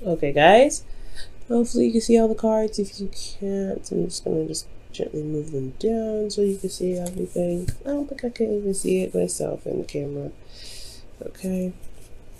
Okay, guys. Hopefully you can see all the cards. If you can't, I'm just gonna gently move them down so you can see everything. I don't think I can even see it myself in the camera. Okay.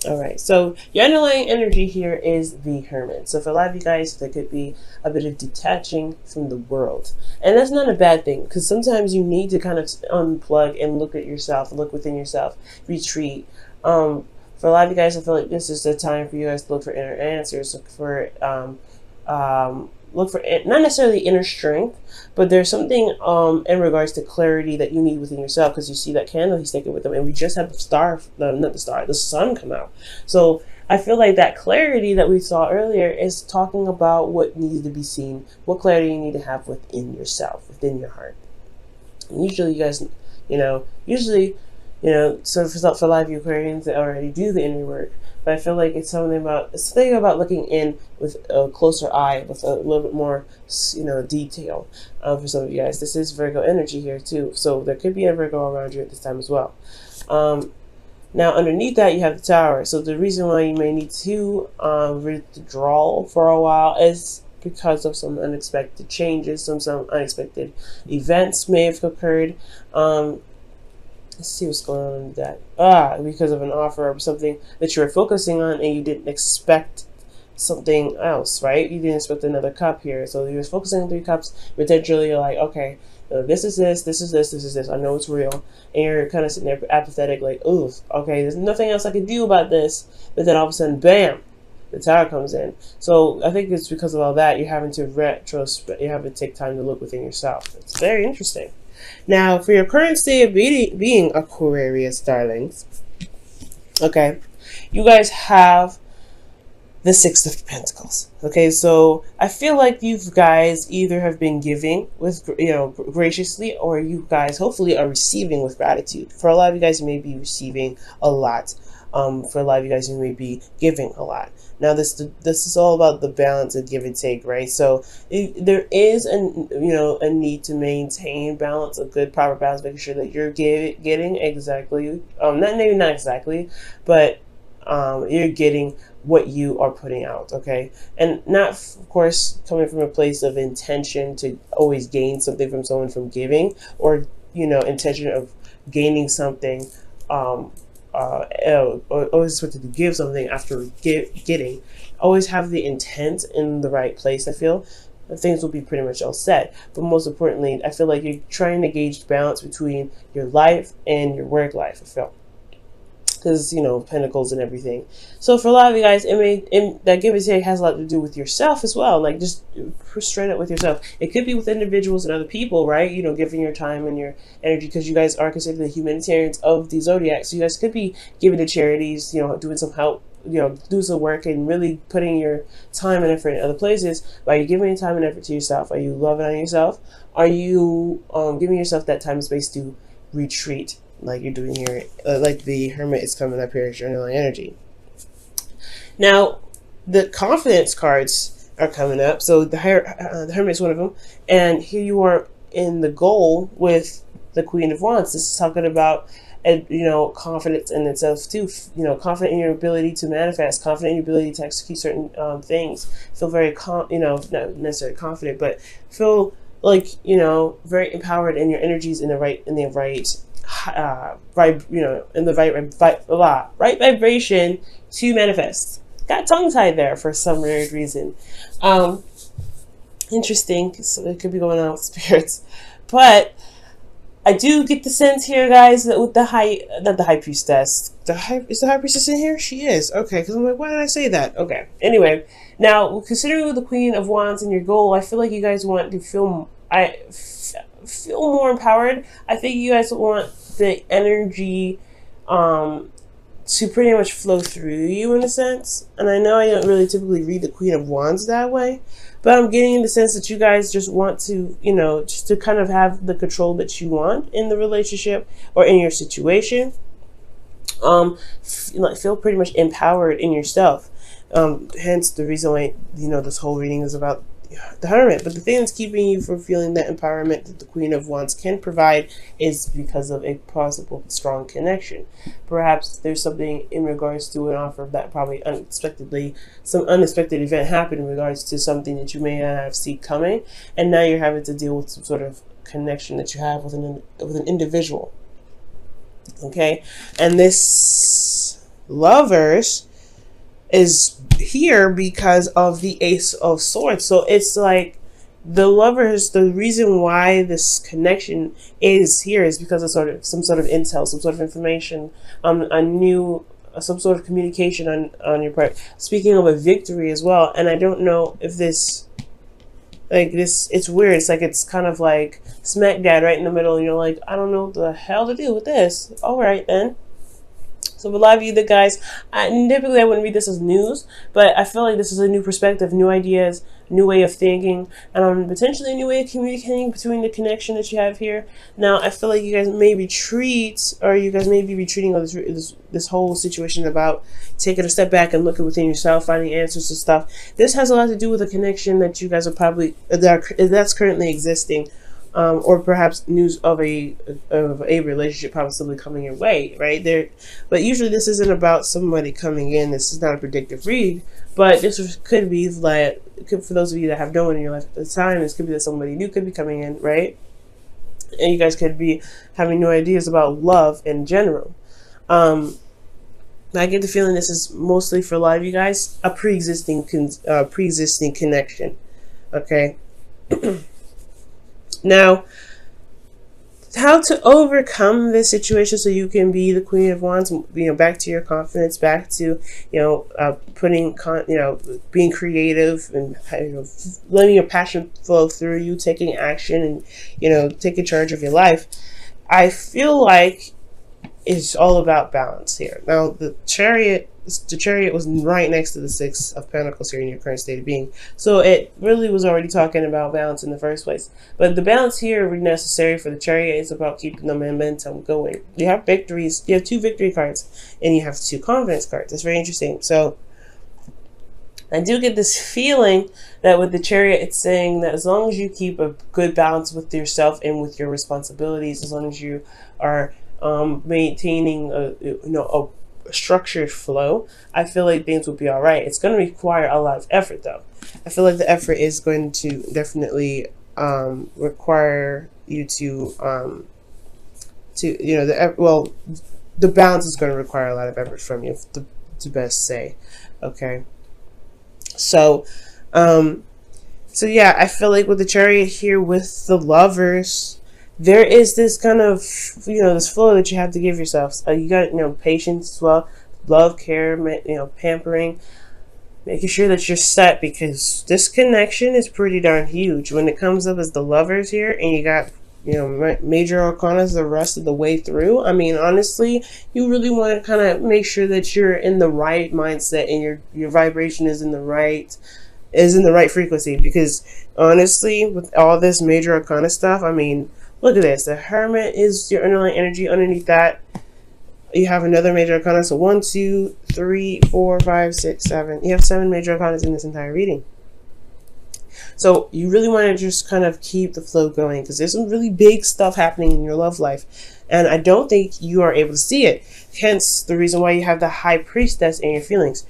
All right, so your underlying energy here is the Hermit. So for a lot of you guys, there could be a bit of detaching from the world. And that's not a bad thing, because sometimes you need to kind of unplug and look at yourself, look within yourself, retreat. For a lot of you guys, I feel like this is the time for you guys to look for inner answers, look for not necessarily inner strength, but there's something in regards to clarity that you need within yourself, because you see that candle he's taking with them, and we just had the sun come out. So I feel like that clarity that we saw earlier is talking about what needs to be seen, what clarity you need to have within yourself, within your heart. And usually you guys, so for a lot of you Aquarians that already do the inner work, but I feel like it's something about looking in with a closer eye, with a little bit more, detail. For some of you guys, this is Virgo energy here too, so there could be a Virgo around you at this time as well. Now underneath that you have the Tower. So the reason why you may need to withdraw for a while is because of some unexpected changes, some unexpected events may have occurred. Let's see what's going on with that. Because of an offer or something that you were focusing on and you didn't expect something else, right? You didn't expect another cup here. So you were focusing on 3 cups, potentially you're like, okay, this is this, this is this, this is this. I know it's real. And you're kind of sitting there apathetic, like, ooh, okay, there's nothing else I can do about this. But then all of a sudden, bam, the Tower comes in. So I think it's because of all that, you're having to retrospect, you have to take time to look within yourself. It's very interesting. Now, for your current state of being Aquarius, darlings, okay, you guys have the 6 of Pentacles. Okay, so I feel like you guys either have been giving with, graciously, or you guys hopefully are receiving with gratitude. For a lot of you guys, you may be receiving a lot. For a lot of you guys, you may be giving a lot. Now, this is all about the balance of give and take, right? So there is a need to maintain balance, a good proper balance, making sure that you're getting exactly, not exactly, but you're getting what you are putting out, okay? And not, of course, coming from a place of intention to always gain something from someone from giving, or intention of gaining something. Always wanted to give something after getting. Always have the intent in the right place. I feel things will be pretty much all set. But most importantly, I feel like you're trying to gauge balance between your life and your work life. I feel, because Pentacles and everything. So for a lot of you guys, that give and take has a lot to do with yourself as well. Like, just straight up with yourself. It could be with individuals and other people, right? Giving your time and your energy, because you guys are considered the humanitarians of the zodiac. So you guys could be giving to charities, doing some help, do some work, and really putting your time and effort in other places. But are you giving your time and effort to yourself? Are you loving on yourself? Are you giving yourself that time and space to retreat, like you're doing here, like the Hermit is coming up here as your underlying energy? Now, the confidence cards are coming up. So the Hermit is one of them. And here you are in the goal with the Queen of Wands. This is talking about, confidence in itself too. Confident in your ability to manifest, confident in your ability to execute certain things. Feel very, not necessarily confident, but feel like, very empowered in your energies in the right right vibration to manifest. Got tongue tied there for some weird reason. Interesting. So it could be going on with spirits, but I do get the sense here, guys, that with the not the high priestess. Is the high priestess in here? She is. Okay, because I'm like, why did I say that? Okay. Anyway, now considering with the Queen of Wands and your goal, I feel like you guys want to feel more empowered. I think you guys want the energy to pretty much flow through you in a sense. And I know I don't really typically read the Queen of Wands that way, but I'm getting the sense that you guys just want to, just to kind of have the control that you want in the relationship or in your situation. Feel pretty much empowered in yourself. Hence the reason why, this whole reading is about the Hermit. But the thing that's keeping you from feeling that empowerment that the Queen of Wands can provide is because of a possible strong connection. Perhaps there's something in regards to an offer that probably unexpectedly, some unexpected event happened in regards to something that you may not have seen coming, and now you're having to deal with some sort of connection that you have with an individual. Okay, and this Lovers is here because of the Ace of Swords. So it's like the Lovers, the reason why this connection is here is because of some sort of intel, some sort of information, some sort of communication on your part. Speaking of a victory as well, and I don't know if this, like this, it's weird. It's like, it's kind of like smack dab right in the middle, and you're like, I don't know what the hell to do with this. All right then. So for a lot of you, the guys, typically I wouldn't read this as news, but I feel like this is a new perspective, new ideas, new way of thinking, and potentially a new way of communicating between the connection that you have here. Now, I feel like you guys may retreat, or you guys may be retreating on this whole situation about taking a step back and looking within yourself, finding answers to stuff. This has a lot to do with a connection that you guys are probably, that's currently existing. Or perhaps news of a relationship possibly coming your way, right there. But usually this isn't about somebody coming in. This is not a predictive read, but this could be like, for those of you that have no one in your life at the time, this could be that somebody new could be coming in, right? And you guys could be having new ideas about love in general. I get the feeling this is mostly for a lot of you guys a pre-existing connection. Okay. Now, how to overcome this situation so you can be the Queen of Wands, back to your confidence, back to, being creative and, letting your passion flow through you, taking action and, taking charge of your life. I feel like it's all about balance here. Now, the Chariot was right next to the Six of Pentacles here in your current state of being. So it really was already talking about balance in the first place. But the balance here necessary for the Chariot is about keeping the momentum going. You have victories. You have 2 victory cards and you have 2 confidence cards. That's very interesting. So I do get this feeling that with the Chariot, it's saying that as long as you keep a good balance with yourself and with your responsibilities, as long as you are maintaining a structured flow, I feel like things will be all right. It's going to require a lot of effort, though. I feel like the effort is going to definitely require you to the balance is going to require a lot of effort from you, to best say. Okay, so yeah, I feel like with the Chariot here, with the Lovers, there is this kind of, this flow that you have to give yourself. You got, patience as well, love, care, pampering, making sure that you're set, because this connection is pretty darn huge. When it comes up as the Lovers here, and you got, major arcana the rest of the way through, I mean, honestly, you really want to kind of make sure that you're in the right mindset and your vibration is in the right frequency, because honestly, with all this major arcana stuff, I mean, look at this. The Hermit is your underlying energy. Underneath that, you have another major arcana. So 1, 2, 3, 4, 5, 6, 7. You have 7 major arcanas in this entire reading. So you really want to just kind of keep the flow going, because there's some really big stuff happening in your love life. And I don't think you are able to see it. Hence the reason why you have the High Priestess in your feelings.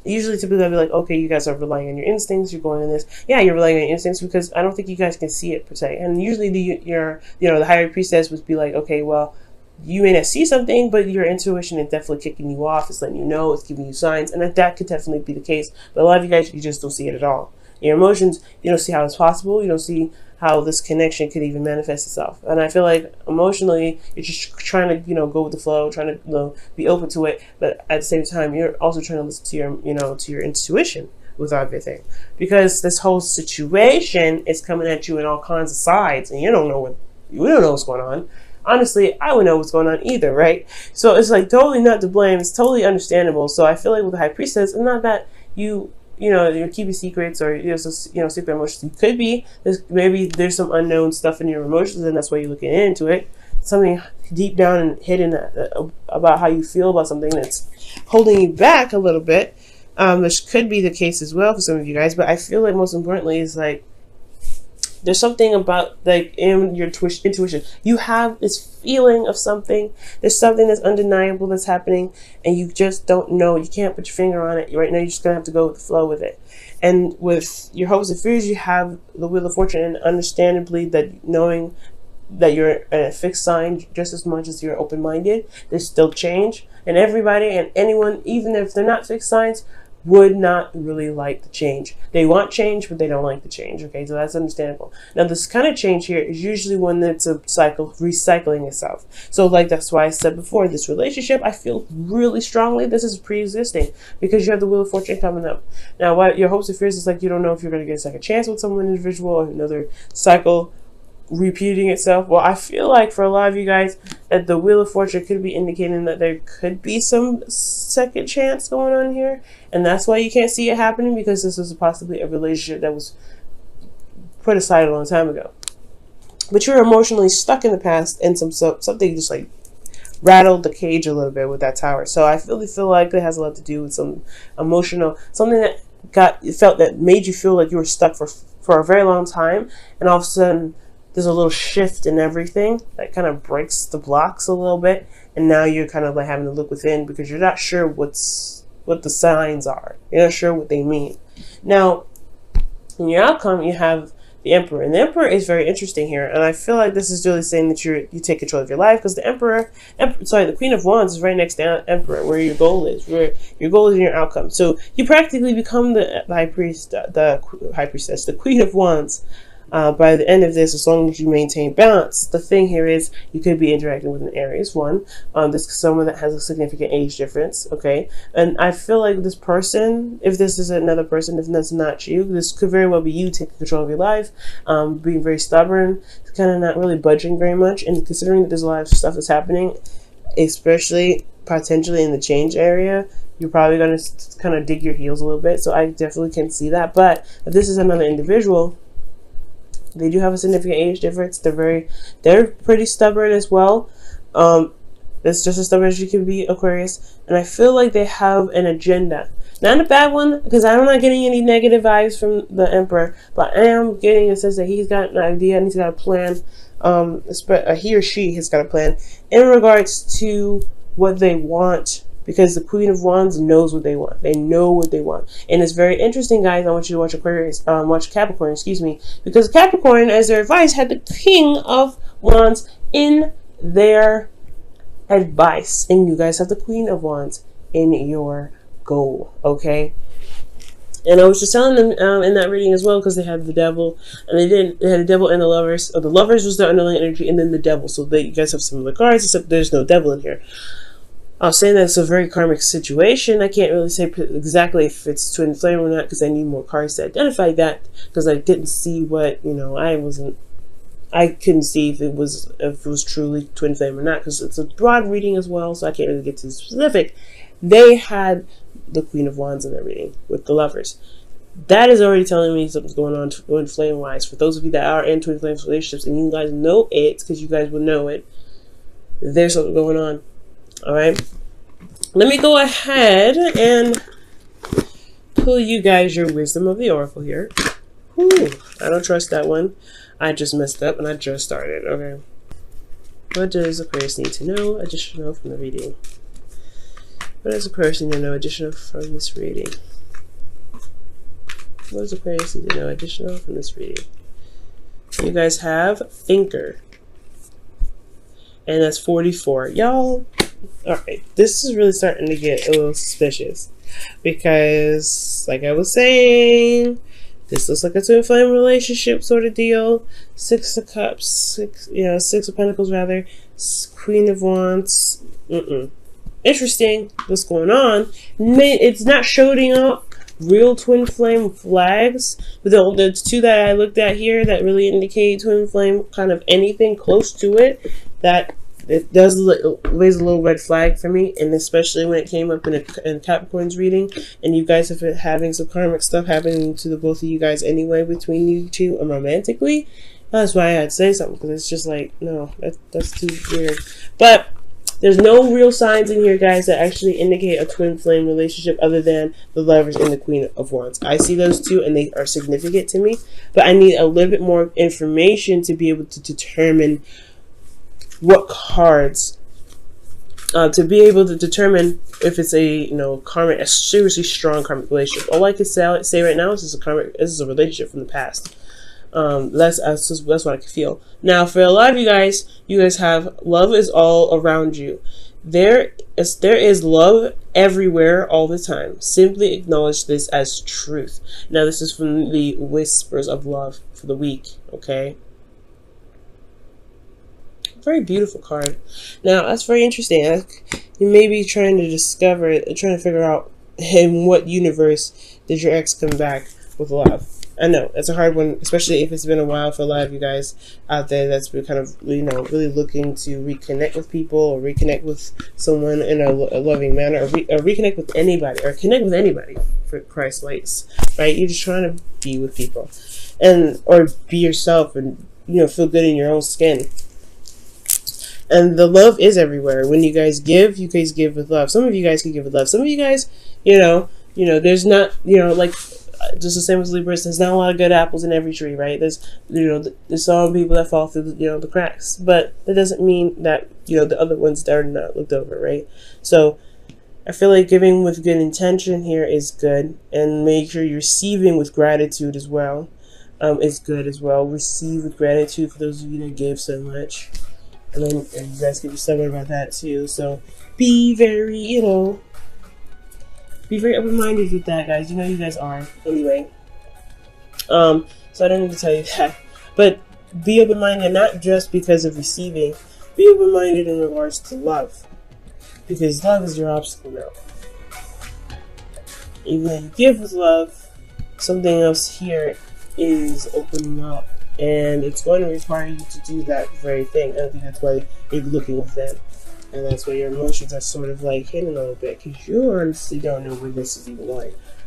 Usually typically I'll be like, okay, you guys are relying on your instincts, you're going in this. Yeah, you're relying on your instincts, because I don't think you guys can see it per se. And usually the Higher Priestess would be like, okay, well, you may not see something, but your intuition is definitely kicking you off. It's letting you know, it's giving you signs, and that could definitely be the case. But a lot of you guys, you just don't see it at all. Your emotions, you don't see how it's possible. You don't see how this connection could even manifest itself. And I feel like emotionally, you're just trying to, go with the flow, trying to, be open to it. But at the same time, you're also trying to listen to your, to your intuition with everything, because this whole situation is coming at you in all kinds of sides, and you don't know what's going on. Honestly, I wouldn't know what's going on either, right? So it's like totally not to blame. It's totally understandable. So I feel like with the High Priestess, it's not that you're keeping secrets or secret emotions. You could be. Maybe there's some unknown stuff in your emotions, and that's why you're looking into it. Something deep down and hidden about how you feel about something that's holding you back a little bit. which could be the case as well for some of you guys. But I feel like most importantly is like, there's something about, like, in your intuition, you have this feeling of something. There's something that's undeniable that's happening, and you just don't know. You can't put your finger on it right now. You're just gonna have to go with the flow with it. And with your hopes and fears, you have the Wheel of Fortune, and understandably, that knowing that you're a fixed sign just as much as you're open-minded, there's still change, and everybody and anyone, even if they're not fixed signs, would not really like the change. They want change, but they don't like the change. Okay, so that's understandable. Now, this kind of change here is usually one that's a cycle recycling itself. So, like, that's why I said before, this relationship, I feel really strongly this is pre-existing, because you have the Wheel of Fortune coming up. Now, what your hopes and fears is like, you don't know if you're going to get a second chance with someone individual, or another cycle repeating itself. Well, I feel like for a lot of you guys that the Wheel of Fortune could be indicating that there could be some second chance going on here, and that's why you can't see it happening, because this is possibly a relationship that was put aside a long time ago. But you're emotionally stuck in the past, and something just like rattled the cage a little bit with that Tower. So I really feel like it has a lot to do with some emotional, something that felt that made you feel like you were stuck for a very long time, and all of a sudden there's a little shift in everything that kind of breaks the blocks a little bit, and now you're kind of like having to look within, because you're not sure what the signs are. You're not sure what they mean. Now, in your outcome, you have the Emperor, and the Emperor is very interesting here, and I feel like this is really saying that you take control of your life, because the Queen of Wands is right next to Emperor, where your goal is, in your outcome. So you practically become the high priestess, the Queen of Wands. By the end of this, as long as you maintain balance. The thing here is you could be interacting with an Aries one. This is someone that has a significant age difference, okay? And I feel like this person, if this is another person, if that's not you, this could very well be you taking control of your life, being very stubborn, kind of not really budging very much, and considering that there's a lot of stuff that's happening, especially potentially in the change area, you're probably going to kind of dig your heels a little bit. So I definitely can see that. But if this is another individual, they do have a significant age difference. They're pretty stubborn as well. It's just as stubborn as you can be, Aquarius. And I feel like they have an agenda. Not a bad one, because I'm not getting any negative vibes from the Emperor, but I am getting a sense that he's got an idea and he's got a plan. He or she has got a plan in regards to what they want, because the Queen of Wands knows what they want. They know what they want. And it's very interesting, guys. I want you to watch Capricorn, excuse me. Because Capricorn, as their advice, had the King of Wands in their advice. And you guys have the Queen of Wands in your goal, okay? And I was just telling them in that reading as well, because they had the Devil, and they had the Devil and the Lovers. The Lovers was the underlying energy, and then the Devil. So you guys have some of the cards, except there's no Devil in here. I was saying that it's a very karmic situation. I can't really say exactly if it's twin flame or not, because I need more cards to identify that, because I didn't see what, I couldn't see if it was truly twin flame or not, because it's a broad reading as well, so I can't really get too specific. They had the Queen of Wands in their reading with the Lovers. That is already telling me something's going on twin flame wise. For those of you that are in twin flame relationships and you guys know it, because you guys would know it, there's something going on. Alright, let me go ahead and pull you guys your Wisdom of the Oracle here. Whew, I don't trust that one. I just messed up and I just started. Okay. What does Aquarius need to know additional from the reading? What does Aquarius need to know additional from this reading? What does Aquarius need to know additional from this reading? You guys have Thinker. And that's 44. Y'all, alright, this is really starting to get a little suspicious. Because, like I was saying, this looks like a twin flame relationship sort of deal. Six of Cups, Six of Pentacles rather. Queen of Wands. Interesting what's going on. It's not showing up real twin flame flags, but the two that I looked at here that really indicate twin flame, kind of anything close to it, that it does raise a little red flag for me. And especially when it came up in Capricorn's reading, and you guys have been having some karmic stuff happening to the both of you guys anyway between you two romantically. That's why I had to say something, because it's just like, no, that's too weird. But There's no real signs in here, guys, that actually indicate a twin flame relationship other than the Lovers and the Queen of Wands. I see those two, and they are significant to me. But I need a little bit more information to be able to determine what cards, to be able to determine if it's a karmic, a seriously strong karmic relationship. All I can say right now is this is a relationship from the past. That's what I can feel. Now, for a lot of you guys have love is all around you. There is love everywhere all the time. Simply acknowledge this as truth. Now, this is from the Whispers of Love for the week. Okay. Very beautiful card. Now, that's very interesting. You may be trying to discover it, trying to figure out in what universe did your ex come back with love. I know it's a hard one, especially if it's been a while for a lot of you guys out there that's been kind of really looking to reconnect with people or reconnect with someone in a loving manner, or reconnect with anybody, or connect with anybody for Christ's likes, right? You're just trying to be with people, or be yourself, and feel good in your own skin. And the love is everywhere. When you guys give with love. Some of you guys can give with love. Some of you guys, there's not, like, just the same as Libra, there's not a lot of good apples in every tree, right? There's some people that fall through, the cracks. But that doesn't mean that, the other ones that are not looked over, right? So I feel like giving with good intention here is good. And make sure you're receiving with gratitude as well. Is good as well. Receive with gratitude for those of you that give so much. And then you guys can be stubborn about that too. So be very, be very open-minded with that, guys. You guys are. Anyway. So I don't need to tell you that. But be open-minded not just because of receiving. Be open-minded in regards to love. Because love is your obstacle now. Even though you give with love, something else here is opening up. And it's going to require you to do that very thing. I think that's why you're looking within. And that's why your emotions are sort of like hidden a little bit. Because you honestly don't know where this is even going.